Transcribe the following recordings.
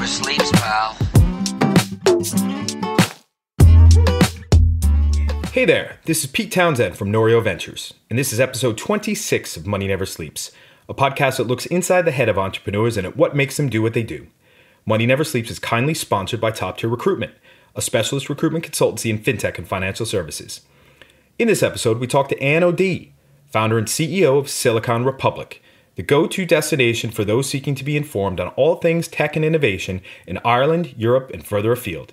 never sleeps, pal. Hey there, this is Pete Townsend from Norio Ventures, and this is episode 26 of Money Never Sleeps, a podcast that looks inside the head of entrepreneurs and at what makes them do what they do. Money Never Sleeps is kindly sponsored by Top Tier Recruitment, a specialist recruitment consultancy in fintech and financial services. In this episode, we talk to Ann O'D, founder and CEO of Silicon Republic, the go-to destination for those seeking to be informed on all things tech and innovation in Ireland, Europe, and further afield.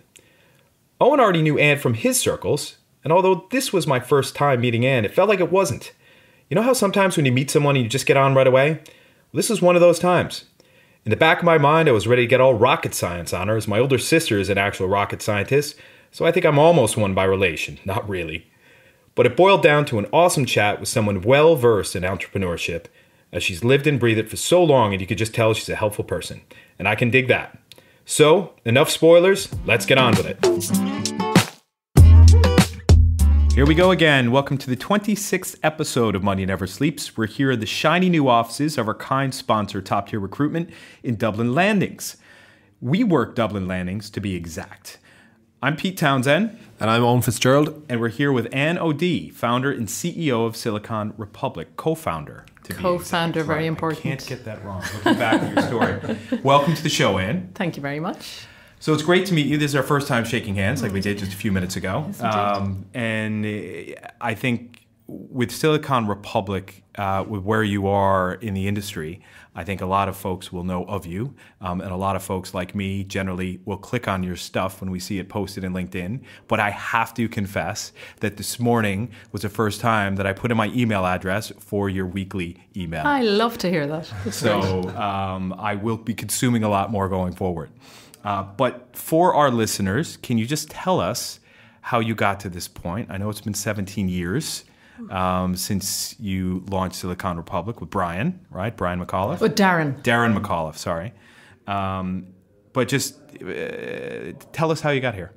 Owen already knew Ann from his circles, and although this was my first time meeting Ann, it felt like it wasn't. You know how sometimes when you meet someone and you just get on right away? Well, this was one of those times. In the back of my mind, I was ready to get all rocket science on her, as my older sister is an actual rocket scientist, so I think I'm almost one by relation. Not really. But it boiled down to an awesome chat with someone well-versed in entrepreneurship, as she's lived and breathed it for so long and you could just tell she's a helpful person. And I can dig that. So, enough spoilers, let's get on with it. Here we go again. Welcome to the 26th episode of Money Never Sleeps. We're here in the shiny new offices of our kind sponsor, Top Tier Recruitment, in Dublin Landings. We work Dublin Landings, to be exact. I'm Pete Townsend. And I'm Owen Fitzgerald. And we're here with Ann O'D, founder and CEO of Silicon Republic, co-founder. Co-founder, very important. I can't get that wrong. Looking back at your story. Welcome to the show, Ann. Thank you very much. So it's great to meet you. This is our first time shaking hands, like we did just a few minutes ago. Yes, and I think with Silicon Republic, with where you are in the industry, I think a lot of folks will know of you. And a lot of folks like me generally will click on your stuff when we see it posted in LinkedIn. But I have to confess that this morning was the first time that I put in my email address for your weekly email. I love to hear that. So I will be consuming a lot more going forward. But for our listeners, can you just tell us how you got to this point? I know it's been 17 years since you launched Silicon Republic with Brian, right? Brian McAuliffe? With Darren. Darren McAuliffe, sorry. But just tell us how you got here.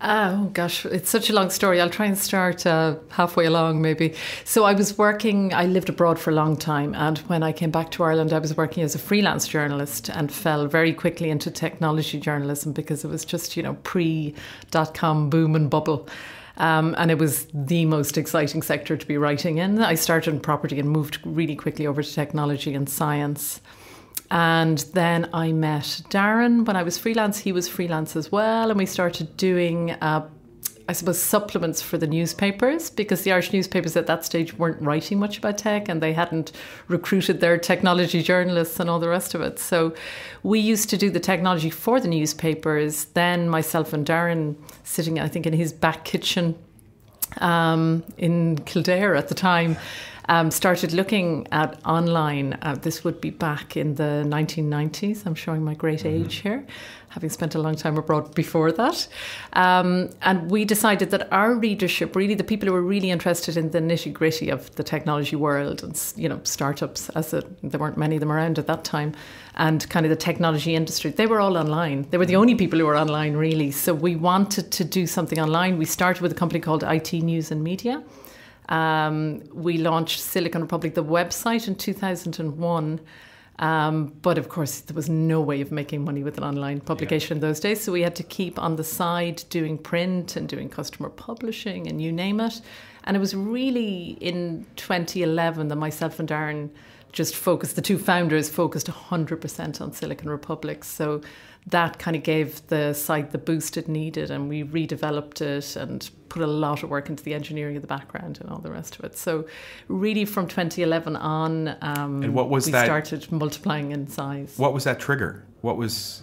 Oh, gosh, it's such a long story. I'll try and start halfway along, maybe. So I lived abroad for a long time. And when I came back to Ireland, I was working as a freelance journalist and fell very quickly into technology journalism because it was just, pre-dot-com boom and bubble. And it was the most exciting sector to be writing in. I started in property and moved really quickly over to technology and science. And then I met Darren when I was freelance. He was freelance as well. And we started doing, supplements for the newspapers, because the Irish newspapers at that stage weren't writing much about tech and they hadn't recruited their technology journalists and all the rest of it. So we used to do the technology for the newspapers. Then myself and Darren, sitting, I think, in his back kitchen in Kildare at the time, started looking at online. This would be back in the 1990s. I'm showing my great age here, having spent a long time abroad before that. And we decided that our readership, really the people who were really interested in the nitty-gritty of the technology world and, startups, there weren't many of them around at that time, and kind of the technology industry, they were all online. They were the only people who were online, really. So we wanted to do something online. We started with a company called IT News and Media. We launched Silicon Republic, the website, in 2001. But of course, there was no way of making money with an online publication in those days. So we had to keep on the side doing print and doing customer publishing and you name it. And it was really in 2011 that myself and Darren the two founders focused 100% on Silicon Republic. So that kind of gave the site the boost it needed, and we redeveloped it and put a lot of work into the engineering of the background and all the rest of it. So really from 2011 on, and what was we started multiplying in size. What was that trigger? What was...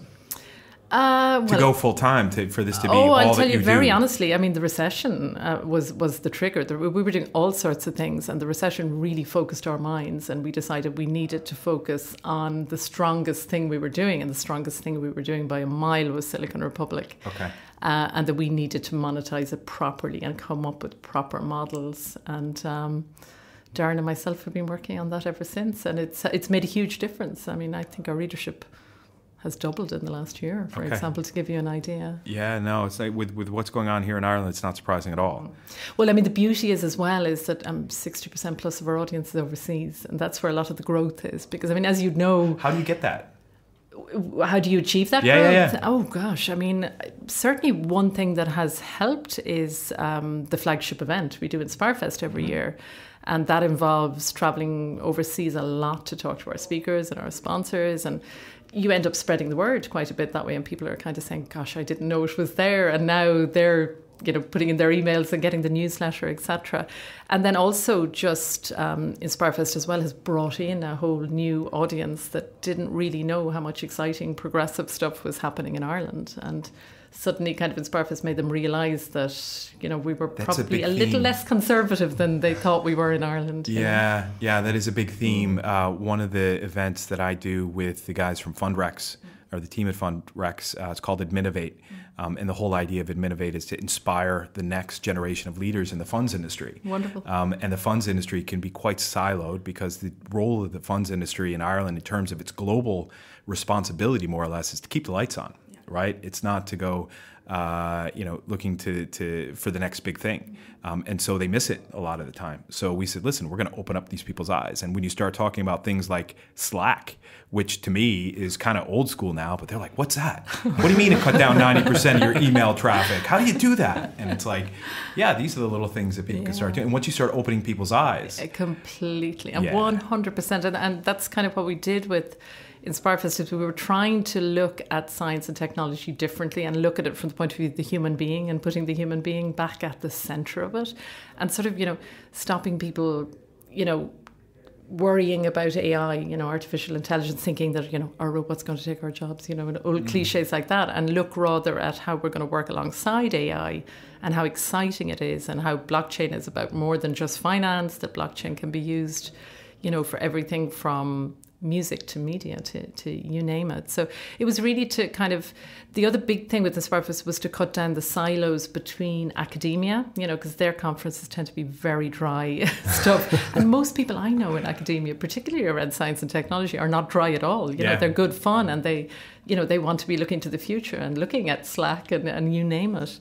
to go full time for this to be all that you do? I'll tell you very honestly, I mean, the recession was the trigger. We were doing all sorts of things, and the recession really focused our minds, and we decided we needed to focus on the strongest thing we were doing, and the strongest thing we were doing by a mile was Silicon Republic. Okay. And that we needed to monetize it properly and come up with proper models. And Darren and myself have been working on that ever since, and it's made a huge difference. I mean, I think our readership has doubled in the last year, for example, to give you an idea. Yeah, no, it's like with what's going on here in Ireland, it's not surprising at all. Well, I mean, the beauty is as well is that 60% plus of our audience is overseas, and that's where a lot of the growth is. Because, I mean, as you know... How do you get that? How do you achieve that growth? Oh gosh, I mean, certainly one thing that has helped is the flagship event. We do Inspirefest every year, and that involves traveling overseas a lot to talk to our speakers and our sponsors, and you end up spreading the word quite a bit that way, and people are kind of saying, gosh, I didn't know it was there, and now they're putting in their emails and getting the newsletter, etc. And then also just Inspirefest as well has brought in a whole new audience that didn't really know how much exciting progressive stuff was happening in Ireland. And suddenly kind of Inspirefest made them realise that, we were probably a little less conservative than they thought we were in Ireland. Yeah, that is a big theme. One of the events that I do with the guys from FundRex, or the team at FundRex, it's called Adminovate. And the whole idea of Adminovate is to inspire the next generation of leaders in the funds industry. Wonderful. And the funds industry can be quite siloed because the role of the funds industry in Ireland in terms of its global responsibility, more or less, is to keep the lights on, right? It's not to go, looking for the next big thing. And so they miss it a lot of the time. So we said, listen, we're going to open up these people's eyes. And when you start talking about things like Slack, which to me is kind of old school now, but they're like, what's that? What do you mean to cut down 90% of your email traffic? How do you do that? And it's like, yeah, these are the little things that people can start doing. And once you start opening people's eyes. Completely. And 100%. And that's kind of what we did with Inspirefest, is we were trying to look at science and technology differently and look at it from the point of view of the human being and putting the human being back at the center of it, and sort of, stopping people, worrying about AI, artificial intelligence, thinking that, are robots going to take our jobs, and old cliches like that, and look rather at how we're going to work alongside AI and how exciting it is, and how blockchain is about more than just finance, that blockchain can be used, for everything from music to media to you name it. So it was really to kind of, the other big thing with Inspirefest was to cut down the silos between academia, because their conferences tend to be very dry stuff. And most people I know in academia, particularly around science and technology, are not dry at all. They're good fun, and they want to be looking to the future and looking at Slack and you name it.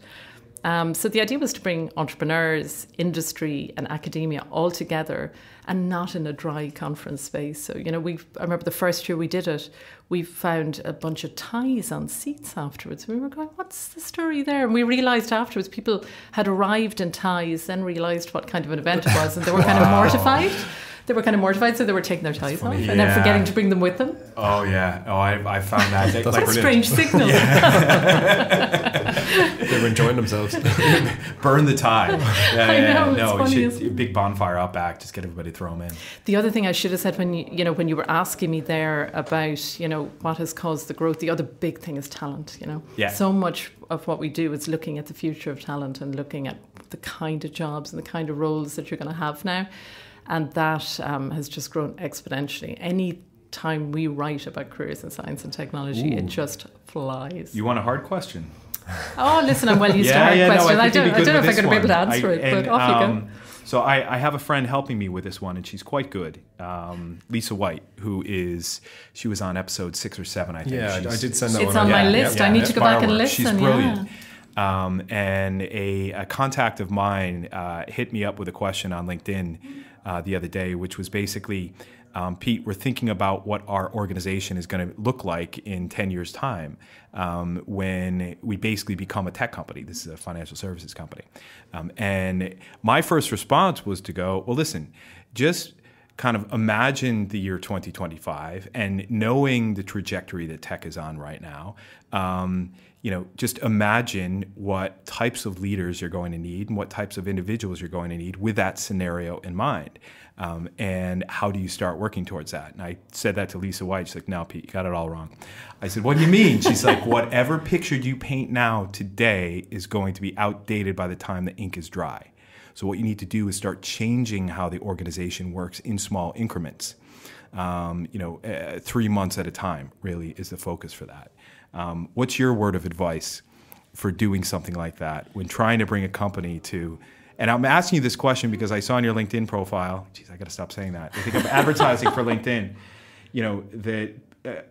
So the idea was to bring entrepreneurs, industry and academia all together, and not in a dry conference space. So, I remember the first year we did it, we found a bunch of ties on seats afterwards. We were going, what's the story there? And we realised afterwards people had arrived in ties, then realised what kind of an event it was, and they were kind of mortified. So they were taking their ties off and then forgetting to bring them with them. Oh, yeah. Oh, I found that. That's like a strange signal. They were enjoying themselves. Burn the tie. I know, it's funny. Big bonfire out back, just get everybody to throw them in. The other thing I should have said when you were asking me there about, what has caused the growth, the other big thing is talent, Yeah. So much of what we do is looking at the future of talent and looking at the kind of jobs and the kind of roles that you're going to have now. And that has just grown exponentially. Any time we write about careers in science and technology, it just flies. You want a hard question? Oh, listen, I'm well used to hard questions. I don't know if I'm going to be able to answer it, but off you go. So I have a friend helping me with this one, and she's quite good. Lisa White, she was on episode 6 or 7, I think. Yeah, I did send that it's on my list. I need to go back and listen. She's brilliant. And a contact of mine hit me up with a question on LinkedIn the other day, which was basically, Pete, we're thinking about what our organization is going to look like in 10 years' time when we basically become a tech company. This is a financial services company. And my first response was to go, well, listen, just kind of imagine the year 2025 and knowing the trajectory that tech is on right now, just imagine what types of leaders you're going to need and what types of individuals you're going to need with that scenario in mind. And how do you start working towards that? And I said that to Lisa White. She's like, no, Pete, you got it all wrong. I said, what do you mean? She's like, whatever picture you paint now today is going to be outdated by the time the ink is dry. So what you need to do is start changing how the organization works in small increments. 3 months at a time really is the focus for that. What's your word of advice for doing something like that when trying to bring a company to, and I'm asking you this question because I saw on your LinkedIn profile, geez, I got to stop saying that. I think I'm advertising for LinkedIn, that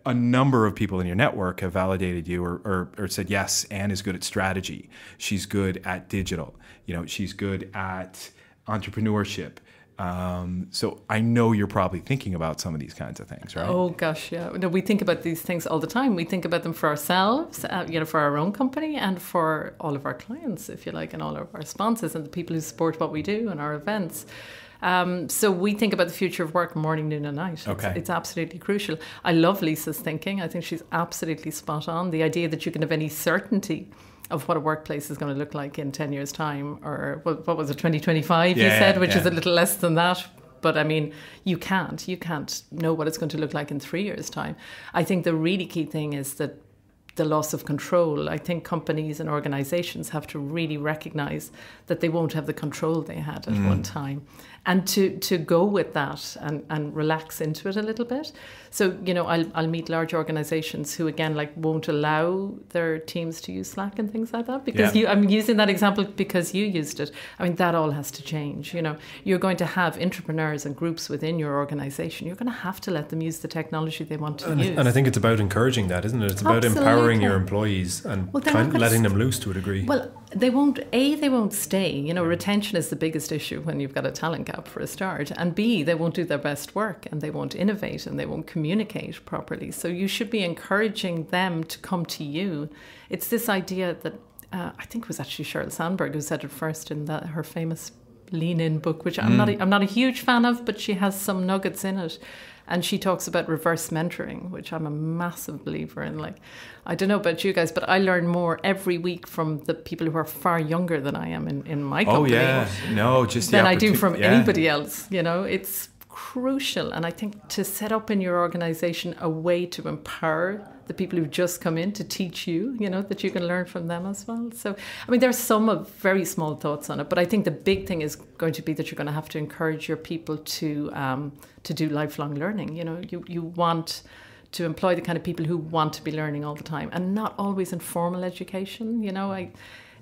a number of people in your network have validated you or said, yes, Anne is good at strategy. She's good at digital. She's good at entrepreneurship. So I know you're probably thinking about some of these kinds of things, right? Oh gosh, yeah. No, we think about these things all the time. We think about them for ourselves, for our own company, and for all of our clients, if you like, and all of our sponsors and the people who support what we do and our events. So we think about the future of work morning, noon and night. Okay. It's absolutely crucial. I love Lisa's thinking. I think she's absolutely spot on. The idea that you can have any certainty of what a workplace is going to look like in 10 years' time, or what was it, 2025 you said, which is a little less than that. But I mean, you can't know what it's going to look like in 3 years' time. I think the really key thing is that the loss of control. I think companies and organizations have to really recognize that they won't have the control they had at one time, and to go with that and relax into it a little bit. So, I'll meet large organizations who, again, won't allow their teams to use Slack and things like that, because I'm using that example because you used it. I mean, that all has to change. You're going to have entrepreneurs and groups within your organization. You're going to have to let them use the technology they want to use. And I think it's about encouraging that, isn't it? It's about empowering your employees and letting them loose to a degree. Well, they won't stay. Retention is the biggest issue when you've got a talent gap, for a start. And B, they won't do their best work, and they won't innovate, and they won't communicate properly. So you should be encouraging them to come to you. It's this idea that I think it was actually Sheryl Sandberg who said it first in her famous Lean In book, which I'm not a huge fan of, but she has some nuggets in it. And she talks about reverse mentoring, which I'm a massive believer in. I don't know about you guys, but I learn more every week from the people who are far younger than I am in my company. Oh, yeah. No, just than I do from anybody else. It's crucial. And I think to set up in your organization a way to empower the people who've just come in to teach you, that you can learn from them as well. So, I mean, there's some of very small thoughts on it, but I think the big thing is going to be that you're going to have to encourage your people to do lifelong learning. You want to employ the kind of people who want to be learning all the time, and not always in formal education.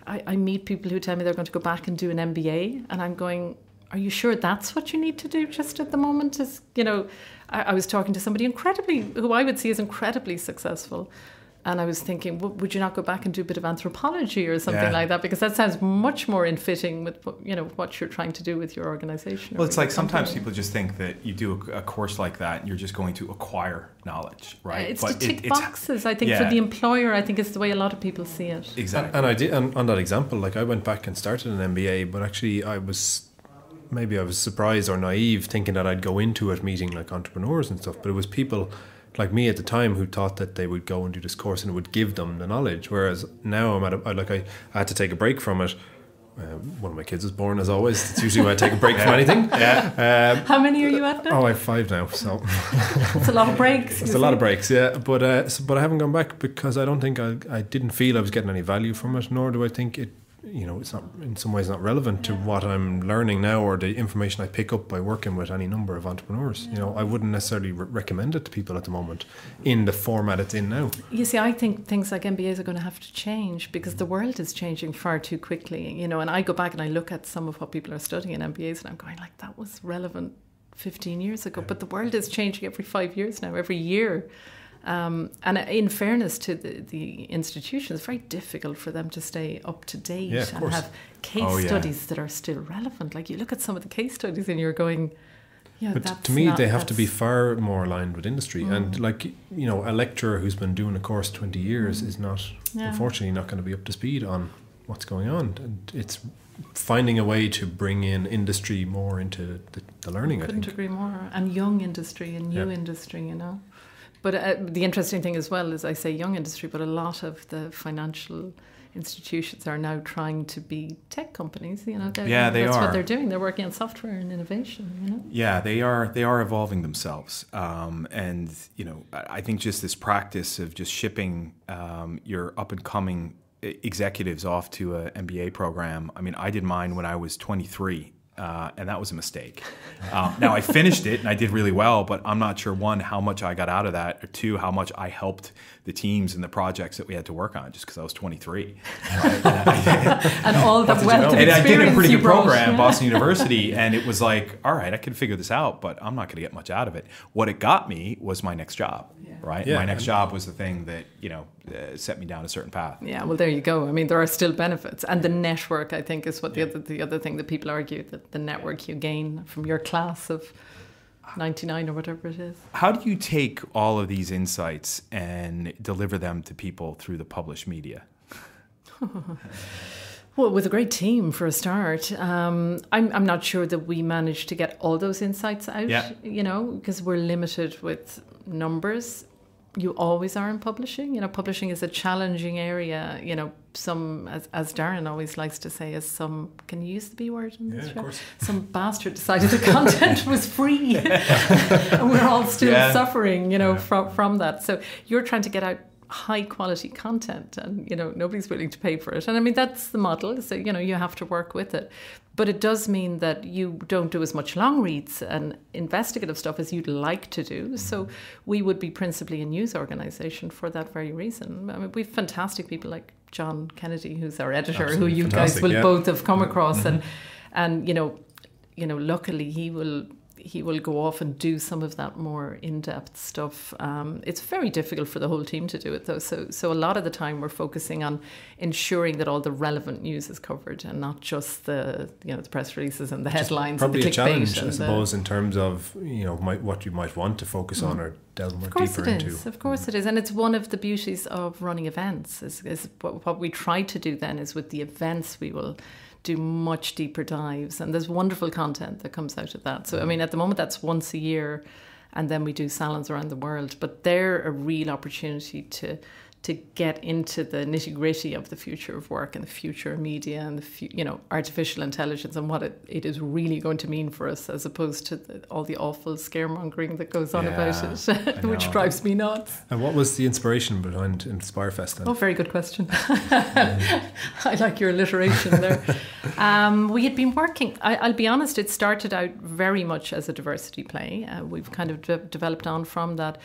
I meet people who tell me they're going to go back and do an MBA, and I'm going, are you sure that's what you need to do just at the moment? I was talking to somebody who I would see as incredibly successful, and I was thinking, would you not go back and do a bit of anthropology or something like that? Because that sounds much more in fitting with what you're trying to do with your organization. Well, it's like sometimes people just think that you do a course like that and you're just going to acquire knowledge, right? It's to tick boxes. I think for the employer, I think it's the way a lot of people see it. Exactly. And I did, and on that example, I went back and started an MBA, but actually I was surprised or naive thinking that I'd go into it meeting entrepreneurs and stuff, but it was people like me at the time who thought that they would go and do this course and it would give them the knowledge, whereas now I had to take a break from it. One of my kids was born, as always. It's usually when I take a break from anything. How many are you at now? Oh, I have 5 now, so it's a lot of breaks. It's a lot of breaks, yeah. But I haven't gone back because I don't think I didn't feel I was getting any value from it, nor do I think it. It's not, in some ways, not relevant to what I'm learning now or the information I pick up by working with any number of entrepreneurs. I wouldn't necessarily recommend it to people at the moment in the format it's in now. You see, I think things like MBAs are going to have to change because the world is changing far too quickly. And I go back and I look at some of what people are studying in MBAs and I'm going that was relevant 15 years ago. But the world is changing every 5 years now, every year. And in fairness to the institutions, it's very difficult for them to stay up to date and have case studies that are still relevant. You look at some of the case studies and you're going, but to me, they have to be far more aligned with industry. And a lecturer who's been doing a course 20 years is not, unfortunately, not going to be up to speed on what's going on. And it's finding a way to bring in industry more into the learning, I think. Couldn't agree more. And young industry and new industry, But the interesting thing as well is I say young industry, but a lot of the financial institutions are now trying to be tech companies. They that's what they're doing. They're working on software and innovation. Yeah, they are evolving themselves. And I think just this practice of just shipping your up and coming executives off to an MBA program. I mean, I did mine when I was 23. And that was a mistake. Now, I finished it and I did really well, but I'm not sure, one, how much I got out of that, or two, how much I helped the teams and the projects that we had to work on just because I was 23. And all the wealth of experience. And I did a pretty good brought, program, Boston University, and it was like, all right, I can figure this out, but I'm not going to get much out of it. What it got me was my next job, right? Yeah. My next job was the thing that, set me down a certain path. Yeah, well, there you go. I mean, there are still benefits. And the network, I think, is what the other thing that people argue, that the network you gain from your class of 99 or whatever it is. How do you take all of these insights and deliver them to people through the published media? Well, with a great team for a start. I'm not sure that we managed to get all those insights out, because we're limited with numbers. You always are in publishing. Publishing is a challenging area. Some, as Darren always likes to say, can you use the B word in this show? Of course. Some bastard decided the content was free. And we're all still suffering, from that. So you're trying to get out high quality content and nobody's willing to pay for it, and I mean that's the model, so you have to work with it, but it does mean that you don't do as much long reads and investigative stuff as you'd like to do. So we would be principally a news organization for that very reason. I mean, we've fantastic people like John Kennedy, who's our editor. Absolutely who you fantastic, guys will both have come across, and luckily he will go off and do some of that more in-depth stuff. It's very difficult for the whole team to do it, though. So a lot of the time we're focusing on ensuring that all the relevant news is covered and not just the press releases and the headlines. Probably and the a challenge, clickbait I suppose, in terms of what you might want to focus on or delve more deeper into. Of course it is, and it's one of the beauties of running events. Is what we try to do then is with the events we will do much deeper dives, and there's wonderful content that comes out of that. So I mean, at the moment that's once a year, and then we do salons around the world, but they're a real opportunity to get into the nitty-gritty of the future of work and the future of media and artificial intelligence and what it is really going to mean for us, as opposed to all the awful scaremongering that goes on about it, which drives me nuts. And what was the inspiration behind Inspirefest then? Oh, very good question. I like your alliteration there. We had been working, I'll be honest, it started out very much as a diversity play. We've kind of developed on from that.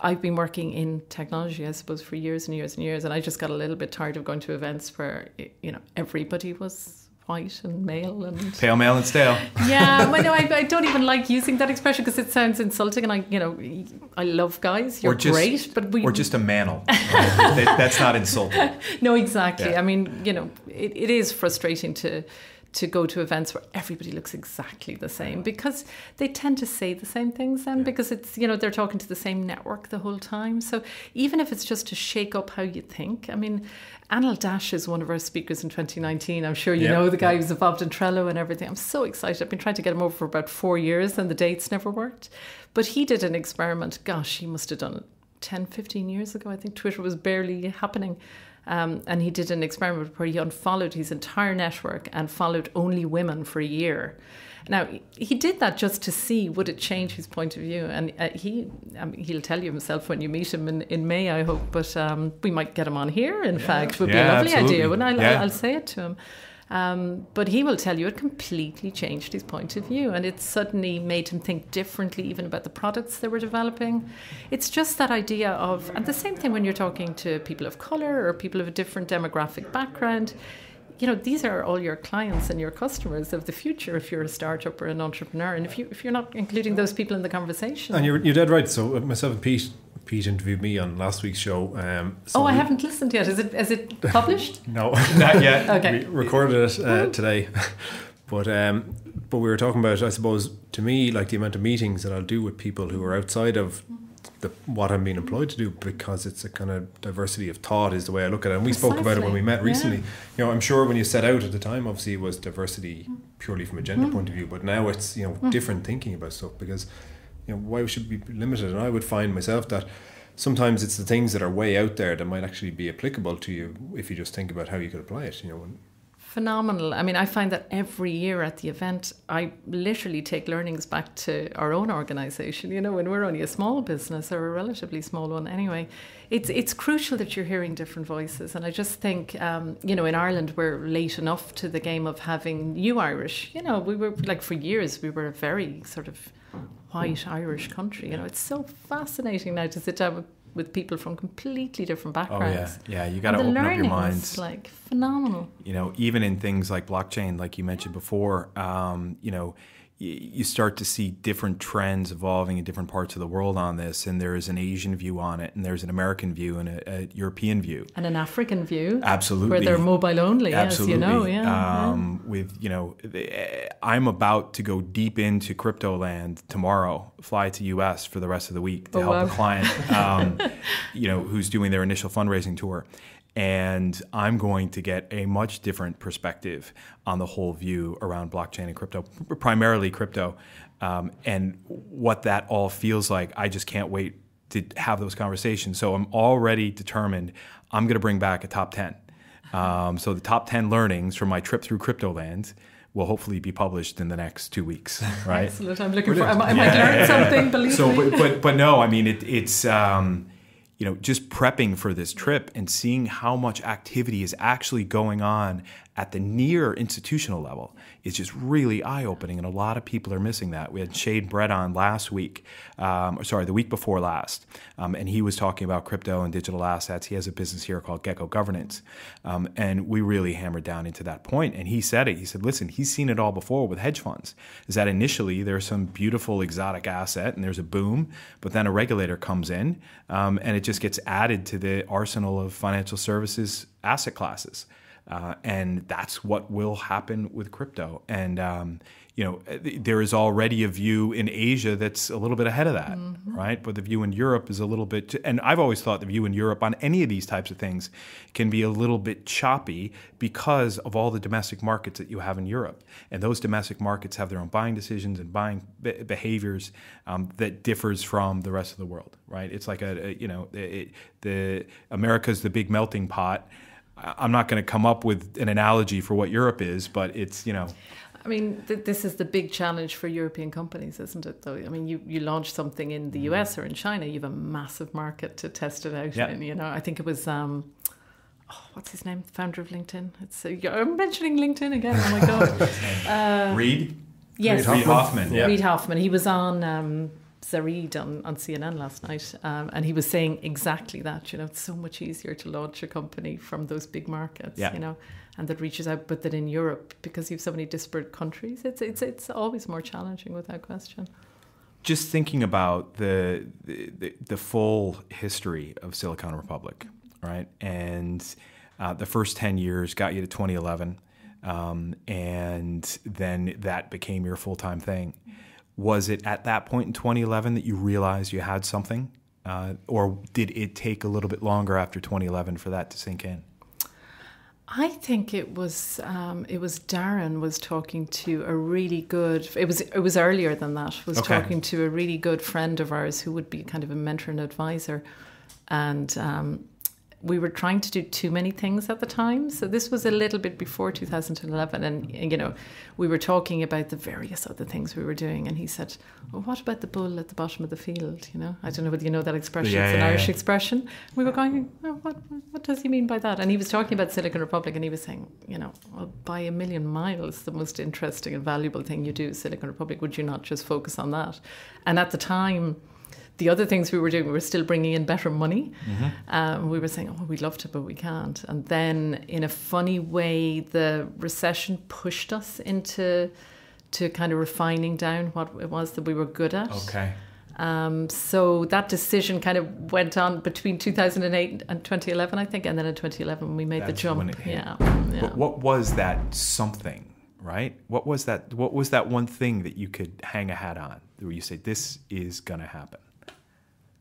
I've been working in technology, I suppose, for years and years and years, and I just got a little bit tired of going to events where, everybody was white and male and pale, male, and stale. Yeah, well, no, I don't even like using that expression because it sounds insulting, and I love guys. You're great, but or just a mantle. That's not insulting. No, exactly. Yeah. I mean, it is frustrating to go to events where everybody looks exactly the same, because they tend to say the same things then, because it's, they're talking to the same network the whole time. So even if it's just to shake up how you think, I mean, Anil Dash is one of our speakers in 2019. I'm sure you know the guy who's involved in Trello and everything. I'm so excited. I've been trying to get him over for about 4 years and the dates never worked. But he did an experiment. Gosh, he must have done it 10, 15 years ago. I think Twitter was barely happening. And he did an experiment where he unfollowed his entire network and followed only women for a year. Now, he did that just to see, would it change his point of view? And he'll tell you himself when you meet him in May, I hope. But we might get him on here, in fact. Would be a lovely idea. And I'll say it to him. But he will tell you it completely changed his point of view, and it suddenly made him think differently even about the products they were developing. It's just that idea of, and the same thing when you're talking to people of colour or people of a different demographic background. These are all your clients and your customers of the future if you're a startup or an entrepreneur, and if you're not including those people in the conversation. And you're dead right. So myself and Pete interviewed me on last week's show. I haven't listened yet. Is it published? No, not yet. Okay, we recorded it today, but we were talking about, I suppose, to me, like the amount of meetings that I'll do with people who are outside of what I'm being employed to do, because it's a kind of diversity of thought is the way I look at it. And we spoke about it when we met recently. I'm sure when you set out at the time, obviously it was diversity purely from a gender point of view, but now it's different thinking about stuff, because why should we be limited? And I would find myself that sometimes it's the things that are way out there that might actually be applicable to you if you just think about how you could apply it. Phenomenal. I mean, I find that every year at the event, I literally take learnings back to our own organisation. When we're only a small business, or a relatively small one anyway, it's crucial that you're hearing different voices. And I just think, in Ireland, we're late enough to the game of having new Irish. We were, for years, we were a very sort of white Irish country. It's so fascinating now to sit down with people from completely different backgrounds. Oh yeah, you got to open up your minds. Phenomenal. Even in things like blockchain, like you mentioned before, you start to see different trends evolving in different parts of the world on this, and there is an Asian view on it, and there's an American view and a European view. And an African view. Absolutely. Where they're mobile only, Absolutely. as you know. With, I'm about to go deep into crypto land tomorrow, fly to US for the rest of the week to help a client, who's doing their initial fundraising tour. And I'm going to get a much different perspective on the whole view around blockchain and crypto, primarily crypto, and what that all feels like. I just can't wait to have those conversations. So I'm already determined I'm going to bring back a top 10. So the top 10 learnings from my trip through crypto land will hopefully be published in the next 2 weeks, right? Excellent. I'm looking for, I might learn something, believe me. But no, I mean, it's just prepping for this trip and seeing how much activity is actually going on at the near institutional level is just really eye-opening, and a lot of people are missing that. We had Shade Brett on last week, the week before last, and he was talking about crypto and digital assets. He has a business here called Gecko Governance, and we really hammered down into that point, and he said it. He said, listen, he's seen it all before with hedge funds, is that initially there's some beautiful exotic asset and there's a boom, but then a regulator comes in, and it just gets added to the arsenal of financial services asset classes. And that's what will happen with crypto. And, there is already a view in Asia that's a little bit ahead of that, right? But the view in Europe is a little bit, and I've always thought the view in Europe on any of these types of things can be a little bit choppy because of all the domestic markets that you have in Europe. And those domestic markets have their own buying decisions and buying behaviors that differs from the rest of the world, right? It's like America's the big melting pot. I'm not going to come up with an analogy for what Europe is, but it's, I mean, this is the big challenge for European companies, isn't it, though? I mean, you launch something in the US or in China, you have a massive market to test it out in. I think it was, what's his name? Founder of LinkedIn. I'm mentioning LinkedIn again. Oh, my God. Reid? Yes. Reid Hoffman. Yeah. Reid Hoffman. He was on Zareed on CNN last night, and he was saying exactly that. It's so much easier to launch a company from those big markets, and that reaches out, but that in Europe, because you have so many disparate countries, it's always more challenging, without question. Just thinking about the full history of Silicon Republic, right? And the first 10 years got you to 2011, and then that became your full-time thing. Was it at that point in 2011 that you realized you had something? Or did it take a little bit longer after 2011 for that to sink in? I think it was Darren was talking to a really good, it was earlier than that, talking to a really good friend of ours who would be kind of a mentor and advisor. And we were trying to do too many things at the time. So this was a little bit before 2011. And we were talking about the various other things we were doing. And he said, well, what about the bull at the bottom of the field? I don't know whether you know that expression. It's an Irish expression. We were going, oh, what does he mean by that? And he was talking about Silicon Republic, and he was saying, well, by a million miles, the most interesting and valuable thing you do is Silicon Republic. Would you not just focus on that? And at the time, the other things we were doing, we were still bringing in better money. We were saying, we'd love to, but we can't. And then in a funny way, the recession pushed us into kind of refining down what it was that we were good at. Okay. So that decision kind of went on between 2008 and 2011, I think. And then in 2011, we made the jump. Yeah. But what was that something, right? What was that one thing that you could hang a hat on where you say, this is going to happen?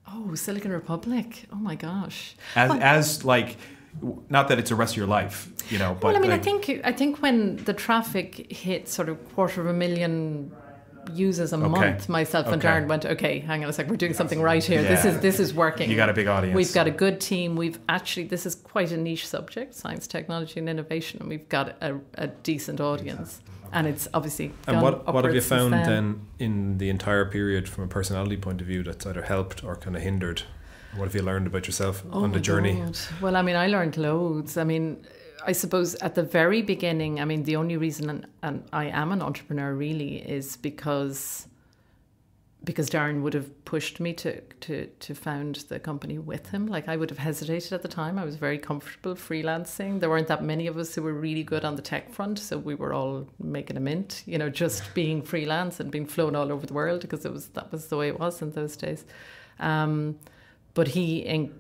Oh, Silicon Republic. Oh, my gosh. As like, not that it's the rest of your life, but... Well, I mean, I think when the traffic hit sort of 250,000 users a month, myself and Darren went, okay, hang on a sec, we're doing something right here. Yeah. This is working. You got a big audience. We've got a good team. This is quite a niche subject, science, technology and innovation, and we've got a decent audience. And it's obviously gone. And what have you found then in the entire period from a personality point of view that's either helped or kind of hindered? What have you learned about yourself on the journey? God. Well, I mean, I learned loads. I mean, I suppose at the very beginning, I mean, the only reason and I am an entrepreneur really is because because Darren would have pushed me to found the company with him. Like, I would have hesitated at the time. I was very comfortable freelancing. There weren't that many of us who were really good on the tech front, so we were all making a mint, you know, just being freelance and being flown all over the world, because that was the way it was in those days. But he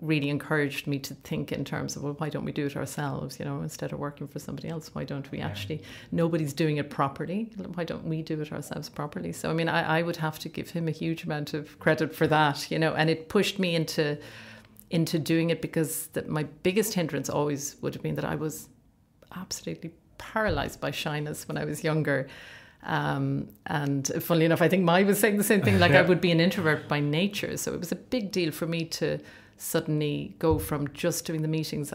really encouraged me to think in terms of, well, why don't we do it ourselves, you know, instead of working for somebody else? Why don't we actually, nobody's doing it properly, why don't we do it ourselves properly? So I mean, I would have to give him a huge amount of credit for that, you know, and it pushed me into doing it, because my biggest hindrance always would have been that I was absolutely paralyzed by shyness when I was younger. And funnily enough, I think Mai was saying the same thing, like I would be an introvert by nature, so it was a big deal for me to suddenly go from just doing the meetings,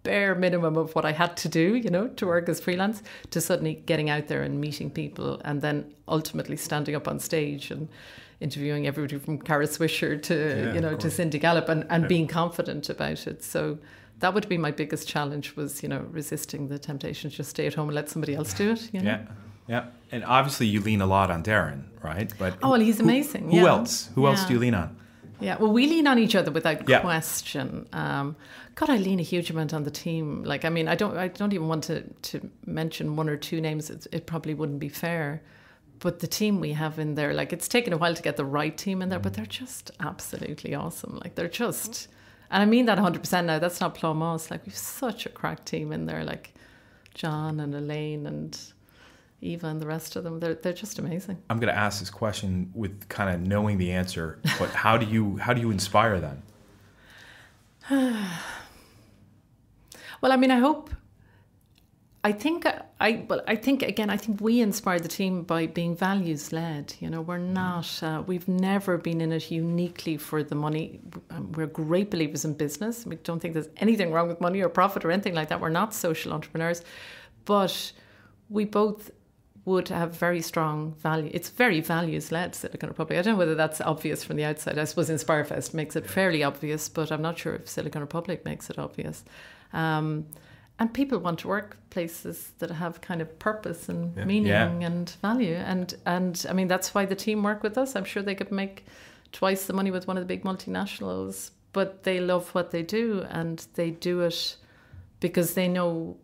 bare minimum of what I had to do, you know, to work as freelance, to suddenly getting out there and meeting people, and then ultimately standing up on stage and interviewing everybody from Cara Swisher to, to Cindy Gallop, and being confident about it. So that would be my biggest challenge, was, you know, resisting the temptation to just stay at home and let somebody else do it, you know? Yeah. And obviously you lean a lot on Darren, right? But well, he's amazing. Who else? Who else do you lean on? Yeah, well, we lean on each other without question. God, I lean a huge amount on the team. Like, I mean, I don't even want to mention one or two names. It probably wouldn't be fair. But the team we have in there, like, it's taken a while to get the right team in there, but they're just absolutely awesome. Like, they're just, and I mean that 100% now. That's not Plomos. Like, we've such a crack team in there, like John and Elaine and Eva and the rest of them. They're just amazing. I'm going to ask this question with kind of knowing the answer, but how do you inspire them? Well, I mean, I think we inspire the team by being values led. You know, we're not, we've never been in it uniquely for the money. We're great believers in business. We don't think there's anything wrong with money or profit or anything like that. We're not social entrepreneurs, but we both would have very strong value. It's very values-led, Silicon Republic. I don't know whether that's obvious from the outside. I suppose Inspirefest makes it fairly obvious, but I'm not sure if Silicon Republic makes it obvious. And people want to work places that have kind of purpose and meaning and value. And I mean, that's why the team work with us. I'm sure they could make twice the money with one of the big multinationals, but they love what they do, and they do it because they know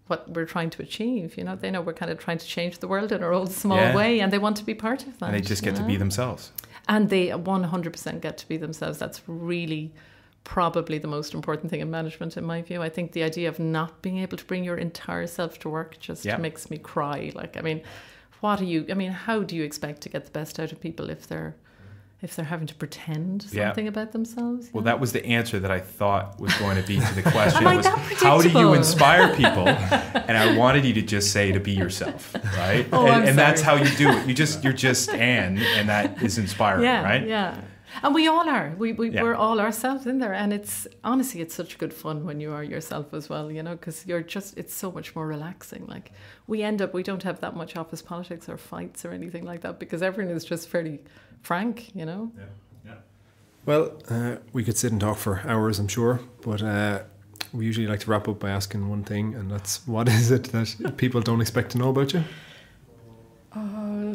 what we're trying to achieve. You know, they know we're kind of trying to change the world in our own small way, and they want to be part of that. And they just get to be themselves. And they 100% get to be themselves. That's really probably the most important thing in management, in my view. I think the idea of not being able to bring your entire self to work just makes me cry. Like, I mean, how do you expect to get the best out of people if they're having to pretend something about themselves? Well, that was the answer that I thought was going to be to the question. Was, how do you inspire people? And I wanted you to just say to be yourself, right? And that's how you do it. You're just Anne, and that is inspiring, right? Yeah. And we all are. We're all ourselves in there. And it's honestly, it's such good fun when you are yourself as well, you know, because it's so much more relaxing. Like, we don't have that much office politics or fights or anything like that, because everyone is just fairly frank, you know. Well, we could sit and talk for hours, I'm sure, but we usually like to wrap up by asking one thing, and that's, what is it that people don't expect to know about you?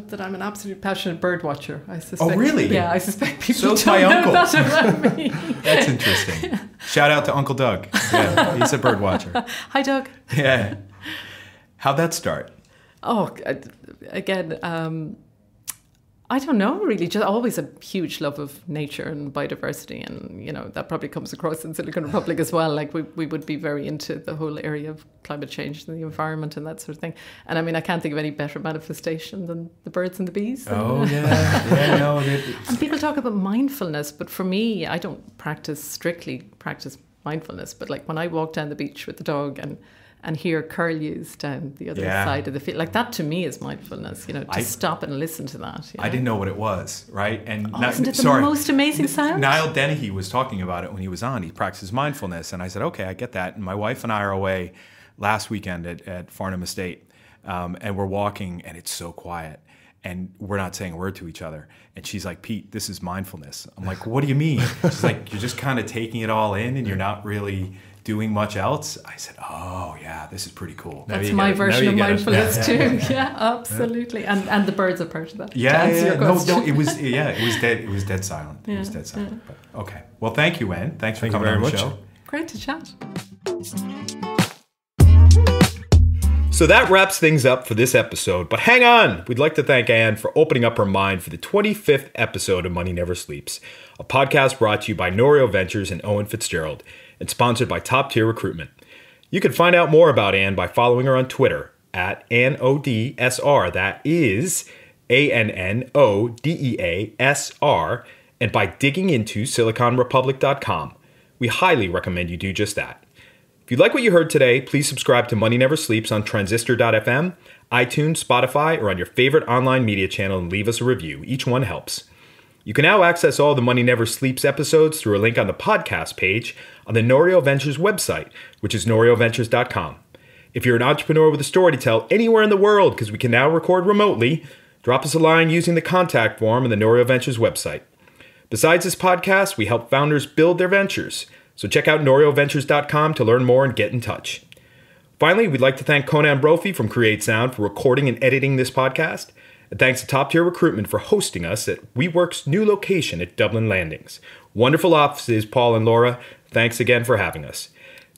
That I'm an absolute passionate bird watcher, I suspect. Oh, really? Yeah, I suspect people so don't my know uncle. that about me. That's interesting. Shout out to Uncle Doug. Yeah, he's a bird watcher. Hi, Doug. Yeah. How'd that start? Oh, again, I don't know, really. Just always a huge love of nature and biodiversity, and, you know, that probably comes across in Silicon Republic as well. Like, we would be very into the whole area of climate change and the environment and that sort of thing. And I mean, I can't think of any better manifestation than the birds and the bees. Oh, yeah. No. And people talk about mindfulness, but for me, I don't strictly practice mindfulness. But like, when I walk down the beach with the dog and hear curlews down the other side of the field, like, that to me is mindfulness, you know, to stop and listen to that. You know? I didn't know what it was, right? And isn't it the most amazing sound? Niall Dennehy was talking about it when he was on. He practices mindfulness, and I said, okay, I get that. And my wife and I are away last weekend at Farnham Estate, and we're walking, and it's so quiet, and we're not saying a word to each other. And she's like, Pete, this is mindfulness. I'm like, what do you mean? She's like, you're just kind of taking it all in, and you're not really doing much else, I said, oh yeah, this is pretty cool. That's my version of mindfulness too. Yeah, absolutely. And the birds are part of that. No, it was dead silent. It was dead silent. But, okay. Well, thank you, Anne. Thanks for coming on the show. Great to chat. So that wraps things up for this episode. But hang on! We'd like to thank Anne for opening up her mind for the 25th episode of Money Never Sleeps, a podcast brought to you by Norio Ventures and Owen Fitzgerald, and sponsored by Top Tier Recruitment. You can find out more about Anne by following her on Twitter at ANNODSR, that is ANNODEASR, and by digging into siliconrepublic.com. We highly recommend you do just that. If you like what you heard today, please subscribe to Money Never Sleeps on transistor.fm, iTunes, Spotify, or on your favorite online media channel and leave us a review. Each one helps. You can now access all the Money Never Sleeps episodes through a link on the podcast page on the Norio Ventures website, which is norioventures.com. If you're an entrepreneur with a story to tell anywhere in the world, because we can now record remotely, drop us a line using the contact form on the Norio Ventures website. Besides this podcast, we help founders build their ventures. So check out norioventures.com to learn more and get in touch. Finally, we'd like to thank Conan Brophy from Create Sound for recording and editing this podcast. And thanks to Top Tier Recruitment for hosting us at WeWork's new location at Dublin Landings. Wonderful offices, Paul and Laura. Thanks again for having us.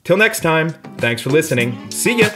Till next time, thanks for listening. See ya!